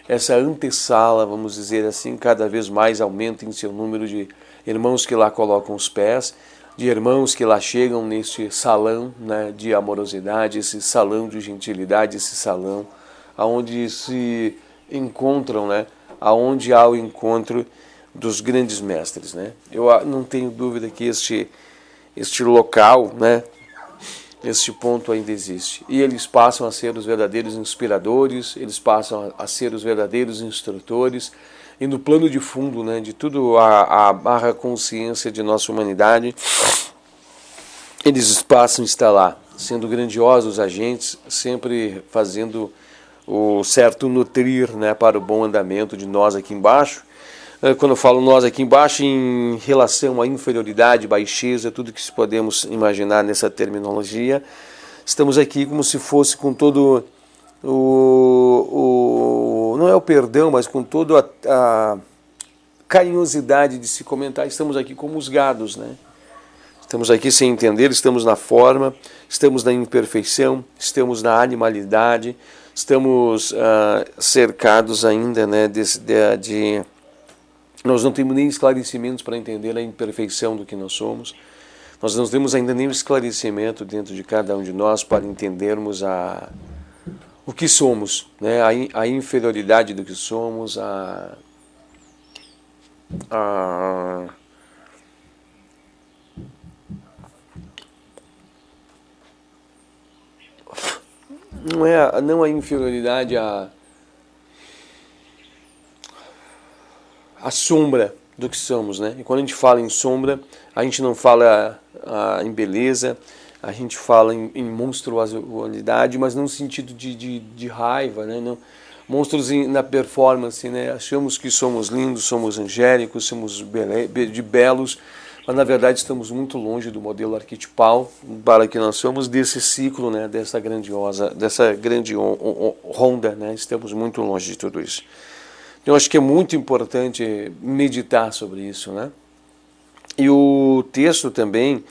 essa antessala, vamos dizer assim, cada vez mais aumenta em seu número de irmãos que lá colocam os pés, de irmãos que lá chegam neste salão, né, de amorosidade, esse salão de gentilidade, esse salão onde se encontram, né, aonde há o encontro dos grandes mestres, né? Eu não tenho dúvida que este local, né, este ponto ainda existe. E eles passam a ser os verdadeiros inspiradores, eles passam a ser os verdadeiros instrutores, e no plano de fundo, né, de tudo a barra consciência de nossa humanidade, eles passam a estar lá, sendo grandiosos agentes, sempre fazendo o certo nutrir, né, para o bom andamento de nós aqui embaixo. Quando eu falo nós aqui embaixo, em relação à inferioridade, baixeza, tudo que podemos imaginar nessa terminologia, estamos aqui como se fosse com todo não é o perdão, mas com toda a carinhosidade de se comentar, estamos aqui como os gados, né? Estamos aqui sem entender, estamos na forma, estamos na imperfeição, estamos na animalidade, estamos cercados ainda, né, nós não temos nem esclarecimentos para entender a imperfeição do que nós somos. Nós não temos ainda nenhum esclarecimento dentro de cada um de nós para entendermos o que somos, né? A inferioridade do que somos, não a inferioridade, a sombra do que somos, né? E quando a gente fala em sombra, a gente não fala em beleza, a gente fala em monstruosidade, mas num sentido de raiva, né? Não, monstros na performance, né? Achamos que somos lindos, somos angélicos, somos belos, mas na verdade estamos muito longe do modelo arquetipal para que nós somos desse ciclo, né? Dessa grande ronda, né? Estamos muito longe de tudo isso. Então, eu acho que é muito importante meditar sobre isso, né? E o texto também,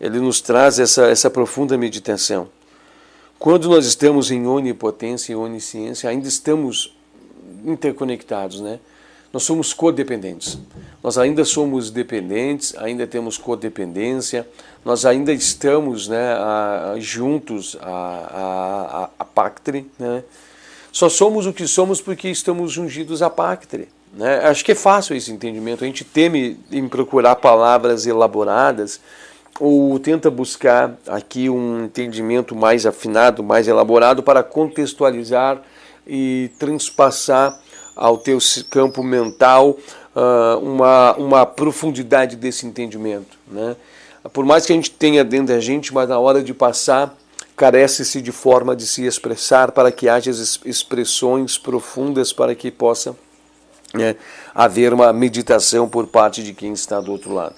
ele nos traz essa profunda meditação. Quando nós estamos em onipotência e onisciência, ainda estamos interconectados, né? Nós somos codependentes. Nós ainda somos dependentes, ainda temos codependência, nós ainda estamos, né, juntos a pactre, né? Só somos o que somos porque estamos ungidos a pactre, né? Acho que é fácil esse entendimento. A gente teme em procurar palavras elaboradas ou tenta buscar aqui um entendimento mais afinado, mais elaborado para contextualizar e transpassar ao teu campo mental uma profundidade desse entendimento, né? Por mais que a gente tenha dentro da gente, mas na hora de passar, carece-se de forma de se expressar para que haja expressões profundas para que possa, né, haver uma meditação por parte de quem está do outro lado.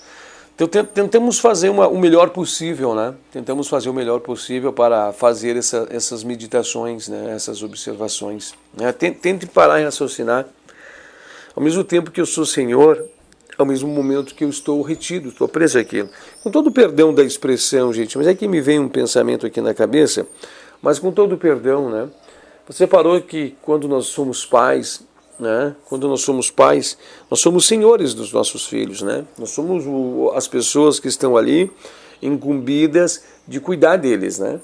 Então tentamos fazer o melhor possível, né? Tentamos fazer o melhor possível para fazer essas meditações, né? Essas observações, né? Tente parar e raciocinar. Ao mesmo tempo que eu sou Senhor, ao mesmo momento que eu estou retido, estou preso àquilo. Com todo o perdão da expressão, gente, mas é que me vem um pensamento aqui na cabeça, mas com todo o perdão, né? Você parou que quando nós somos pais, né? Quando nós somos senhores dos nossos filhos, né? Nós somos as pessoas que estão ali incumbidas de cuidar deles, né?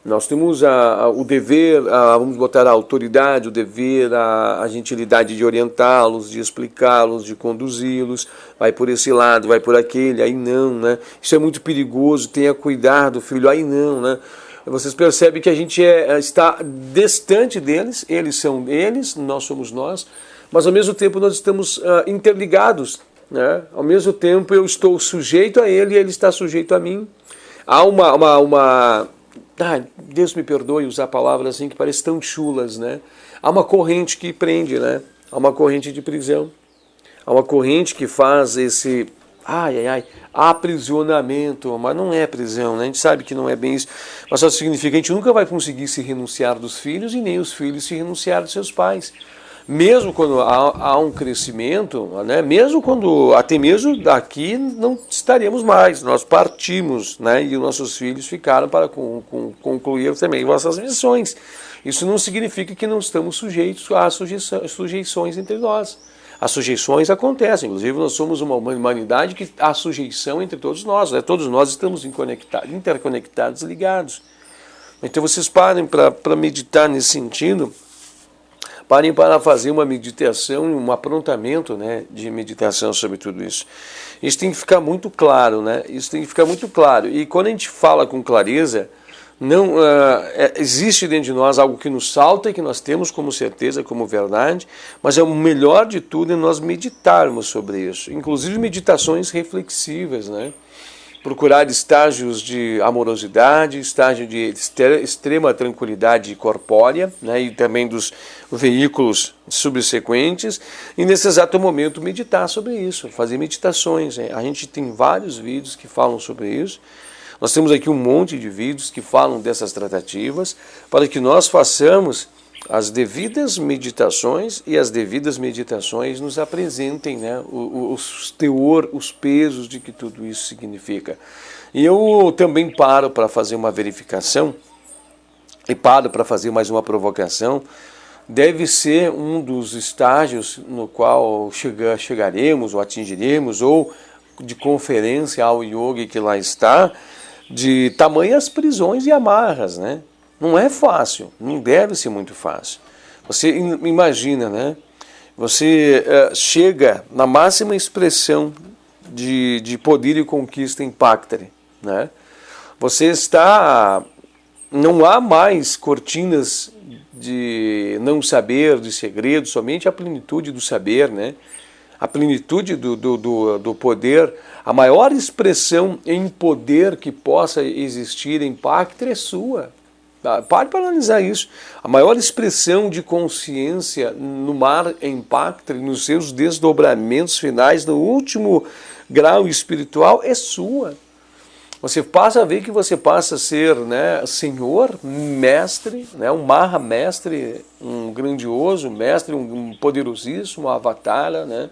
Nós temos o dever, vamos botar a autoridade, o dever, a gentilidade de orientá-los, de explicá-los, de conduzi-los, vai por esse lado, vai por aquele, aí não, né? Isso é muito perigoso, tenha cuidado, filho, aí não, né? Vocês percebem que a gente está distante deles, eles são eles, nós somos nós, mas ao mesmo tempo nós estamos interligados, né? Ao mesmo tempo eu estou sujeito a ele e ele está sujeito a mim. Há Deus me perdoe usar palavras assim que parecem tão chulas, né? Há uma corrente que prende, né? Há uma corrente de prisão. Há uma corrente que faz esse aprisionamento, mas não é prisão, né? A gente sabe que não é bem isso, mas só significa que a gente nunca vai conseguir se renunciar dos filhos e nem os filhos se renunciar dos seus pais. Mesmo quando há um crescimento, né? Mesmo quando, até mesmo daqui não estaremos mais, nós partimos, né? E os nossos filhos ficaram para concluir também vossas missões. Isso não significa que não estamos sujeitos a sujeições entre nós. As sujeições acontecem, inclusive nós somos uma humanidade que há sujeição entre todos nós, né? Todos nós estamos interconectados, ligados. Então vocês parem para meditar nesse sentido, parem para fazer uma meditação, um aprontamento, né, de meditação sobre tudo isso. Isso tem que ficar muito claro, né? Isso tem que ficar muito claro. E quando a gente fala com clareza, não existe dentro de nós algo que nos salta e que nós temos como certeza, como verdade, mas o melhor de tudo é nós meditarmos sobre isso, inclusive meditações reflexivas, né? Procurar estágios de amorosidade, estágio de extrema tranquilidade corpórea, né? E também dos veículos subsequentes, e nesse exato momento meditar sobre isso, fazer meditações, né? A gente tem vários vídeos que falam sobre isso. Nós temos aqui um monte de vídeos que falam dessas tratativas para que nós façamos as devidas meditações e as devidas meditações nos apresentem, né, os pesos de que tudo isso significa. E eu também paro para fazer uma verificação e paro para fazer mais uma provocação. Deve ser um dos estágios no qual chegaremos ou atingiremos, ou de conferência ao yogi que lá está, de tamanhas prisões e amarras, né? Não é fácil, não deve ser muito fácil. Você imagina, né? Você chega na máxima expressão de poder e conquista em Pactare, né? Você está... Não há mais cortinas de não saber, de segredo, somente a plenitude do saber, né? a plenitude do poder, a maior expressão em poder que possa existir em Pactre é sua. Pare para analisar isso. A maior expressão de consciência no mar em Pactre, nos seus desdobramentos finais, no último grau espiritual, é sua. Você passa a ver que você passa a ser, né, senhor, mestre, né, um Maha mestre, um grandioso mestre, um poderosíssimo, um avatara, né?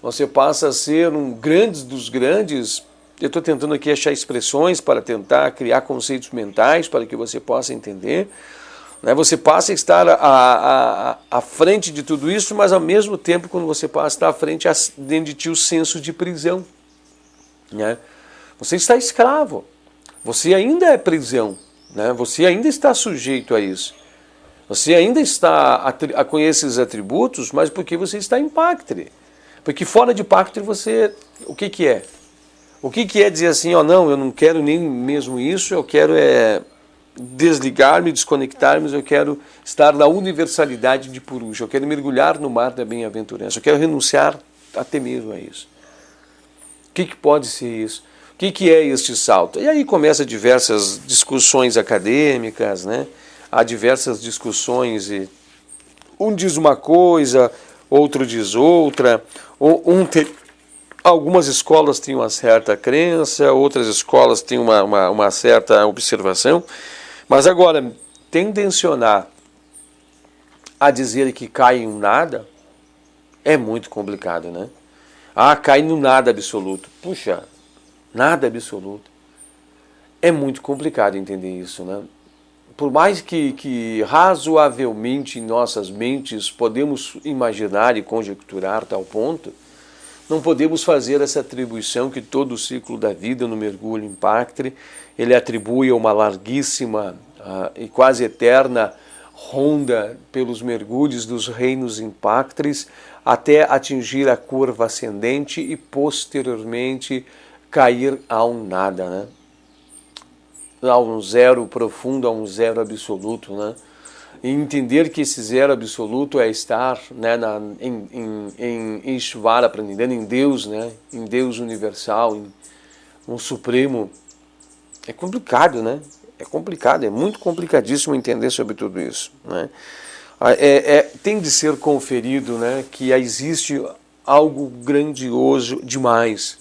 Você passa a ser um grande dos grandes. Eu estou tentando aqui achar expressões para tentar criar conceitos mentais para que você possa entender. Né? Você passa a estar à frente de tudo isso, mas ao mesmo tempo, quando você passa a estar à frente, dentro de ti o senso de prisão. Né? Você está escravo, você ainda é prisão, né? Você ainda está sujeito a isso. Você ainda está a conhecer esses atributos, mas porque você está em Pactre. Porque fora de Pactre você, o que é? O que é dizer assim, ó, não, eu não quero nem mesmo isso, eu quero desligar-me, desconectar-me, eu quero estar na universalidade de Purusha, eu quero mergulhar no mar da bem-aventurança, eu quero renunciar até mesmo a isso. O que pode ser isso? O que é este salto? E aí começa diversas discussões acadêmicas, né? Há diversas discussões e um diz uma coisa, outro diz outra, algumas escolas têm uma certa crença, outras escolas têm uma certa observação, mas agora, tendencionar a dizer que cai em nada é muito complicado, né? Ah, cai no nada absoluto. Puxa, nada absoluto. É muito complicado entender isso, né? Por mais que razoavelmente em nossas mentes podemos imaginar e conjecturar tal ponto, não podemos fazer essa atribuição que todo o ciclo da vida no mergulho em Pactre, ele atribui a uma larguíssima e quase eterna ronda pelos mergulhos dos reinos em Pactres, até atingir a curva ascendente e posteriormente cair a um nada, né? A um zero profundo, a um zero absoluto, né? E entender que esse zero absoluto é estar, né, em Ishvara Pranidhana, em Deus, né? Em Deus universal, em um supremo. É complicado, né? É complicado, é muito complicadíssimo entender sobre tudo isso, né? Tem de ser conferido, né, que existe algo grandioso demais.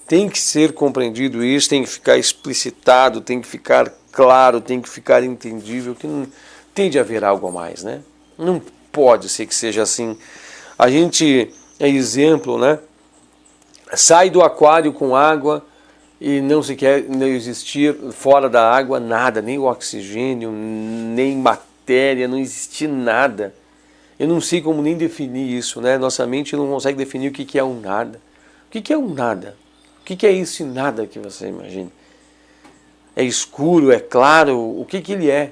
Tem que ser compreendido isso, tem que ficar explicitado, tem que ficar claro, tem que ficar entendível, que não tem de haver algo a mais, né? Não pode ser que seja assim. A gente é exemplo, né? Sai do aquário com água e não se quer não existir fora da água nada, nem o oxigênio, nem matéria, não existe nada. Eu não sei como nem definir isso, né? Nossa mente não consegue definir o que é um nada. O que é um nada? O que é esse nada que você imagina? É escuro, é claro? O que ele é?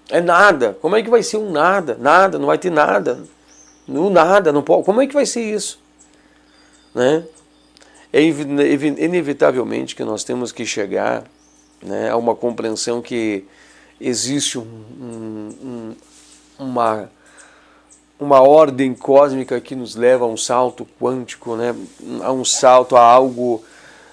É nada. Como é que vai ser um nada? Nada, não vai ter nada. No nada, não pode. Como é que vai ser isso? Né? É inevitavelmente que nós temos que chegar, né, a uma compreensão que existe uma ordem cósmica que nos leva a um salto quântico, né, a um salto a algo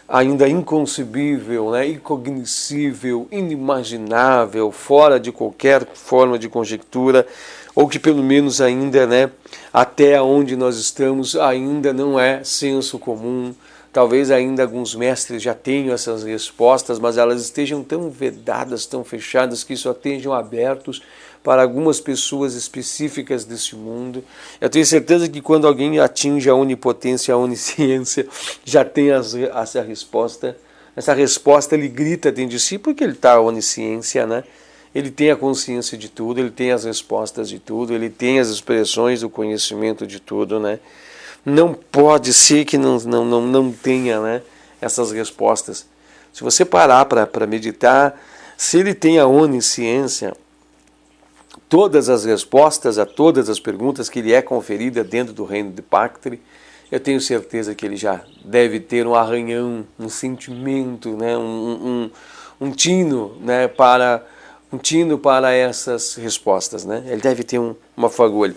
ainda inconcebível, né, incognoscível, inimaginável, fora de qualquer forma de conjectura, ou que pelo menos ainda, né, até onde nós estamos, ainda não é senso comum. Talvez ainda alguns mestres já tenham essas respostas, mas elas estejam tão vedadas, tão fechadas, que só estejam abertos para algumas pessoas específicas desse mundo. Eu tenho certeza que quando alguém atinge a onipotência, a onisciência, já tem essa resposta. Essa resposta ele grita dentro de si, porque ele está a onisciência, né? Ele tem a consciência de tudo, ele tem as respostas de tudo, ele tem as expressões do conhecimento de tudo, né? Não pode ser que não tenha, né, essas respostas. Se você parar para meditar, se ele tem a onisciência, todas as respostas a todas as perguntas que lhe é conferida dentro do reino de Pactre, eu tenho certeza que ele já deve ter um arranhão, um sentimento, né, um tino, né, para essas respostas, né? Ele deve ter uma fagulha.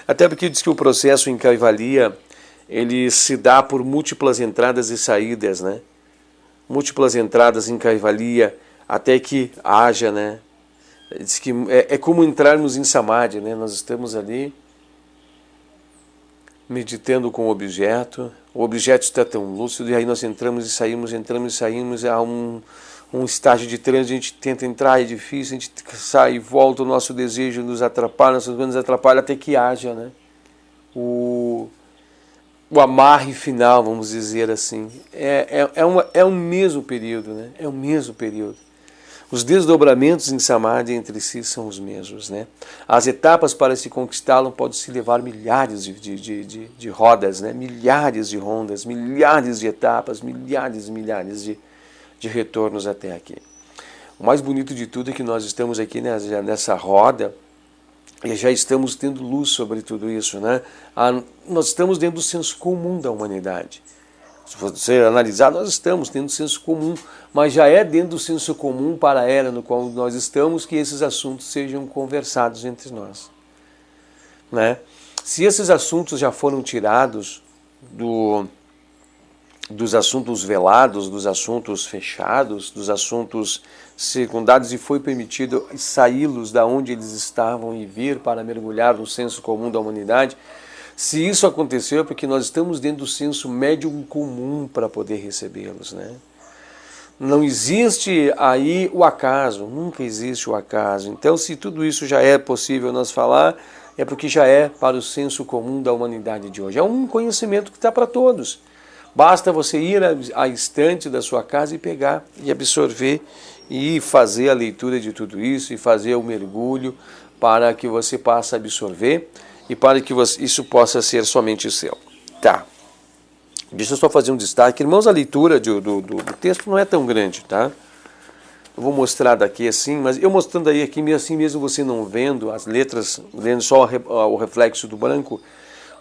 Até porque diz que o processo em Kaivalya ele se dá por múltiplas entradas e saídas, né? Múltiplas entradas em Kaivalya, até que haja, né? Diz que é como entrarmos em Samadhi, né? Nós estamos ali meditando com o objeto está tão lúcido, e aí nós entramos e saímos, há um estágio de trânsito, a gente tenta entrar, é difícil, a gente sai e volta, o nosso desejo nos atrapalha, nossas coisas nos atrapalham, até que haja, né? O amarre final, vamos dizer assim. É um mesmo período, né? É o mesmo período. Os desdobramentos em Samadhi entre si são os mesmos, né? As etapas para se conquistá-lo podem se levar milhares de rodas, né? Milhares de rondas, milhares de etapas, milhares e milhares de retornos até aqui. O mais bonito de tudo é que nós estamos aqui nessa roda e já estamos tendo luz sobre tudo isso, né? Nós estamos dentro do senso comum da humanidade. Se você analisar, nós estamos tendo senso comum, mas já é dentro do senso comum para a era no qual nós estamos que esses assuntos sejam conversados entre nós, né? Se esses assuntos já foram tirados dos assuntos velados, dos assuntos fechados, dos assuntos secundários, e foi permitido saí-los da onde eles estavam e vir para mergulhar no senso comum da humanidade, se isso aconteceu é porque nós estamos dentro do senso médium comum para poder recebê-los, né? Não existe aí o acaso, nunca existe o acaso. Então, se tudo isso já é possível nós falar, é porque já é para o senso comum da humanidade de hoje. É um conhecimento que está para todos. Basta você ir à estante da sua casa e pegar e absorver e fazer a leitura de tudo isso e fazer o mergulho para que você possa absorver e para que isso possa ser somente seu. Tá. Deixa eu só fazer um destaque. Irmãos, a leitura do texto não é tão grande, tá? Eu vou mostrar daqui assim, mas eu mostrando aí aqui, assim mesmo você não vendo as letras, vendo só o reflexo do branco,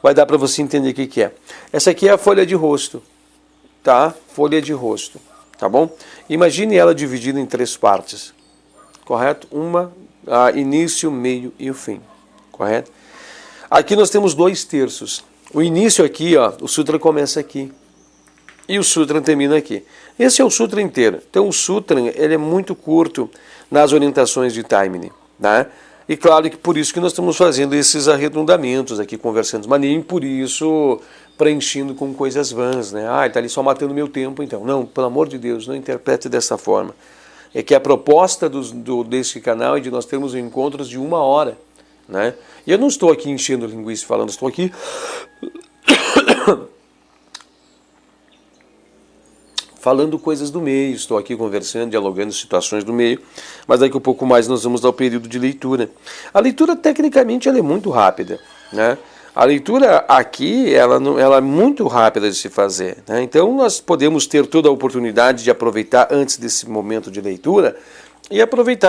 vai dar para você entender o que é. Essa aqui é a folha de rosto, tá? Folha de rosto, tá bom? Imagine ela dividida em 3 partes, correto? Início, meio e o fim, correto? Aqui nós temos 2 terços. O início aqui, ó, o sutra começa aqui e o sutra termina aqui. Esse é o sutra inteiro. Então o sutra ele é muito curto nas orientações de timing, né? E claro que por isso que nós estamos fazendo esses arredondamentos aqui, conversando, mas nem por isso preenchendo com coisas vãs, né? Está ali só matando meu tempo, então. Não, pelo amor de Deus, não interprete dessa forma. É que a proposta desse canal é de nós termos encontros de 1 hora, né? E eu não estou aqui enchendo linguiça falando, estou aqui falando coisas do meio, estou aqui conversando, dialogando situações do meio, mas daqui a pouco mais nós vamos ao período de leitura. A leitura, tecnicamente, ela é muito rápida, né? A leitura aqui, ela é muito rápida de se fazer, né? Então nós podemos ter toda a oportunidade de aproveitar antes desse momento de leitura e aproveitar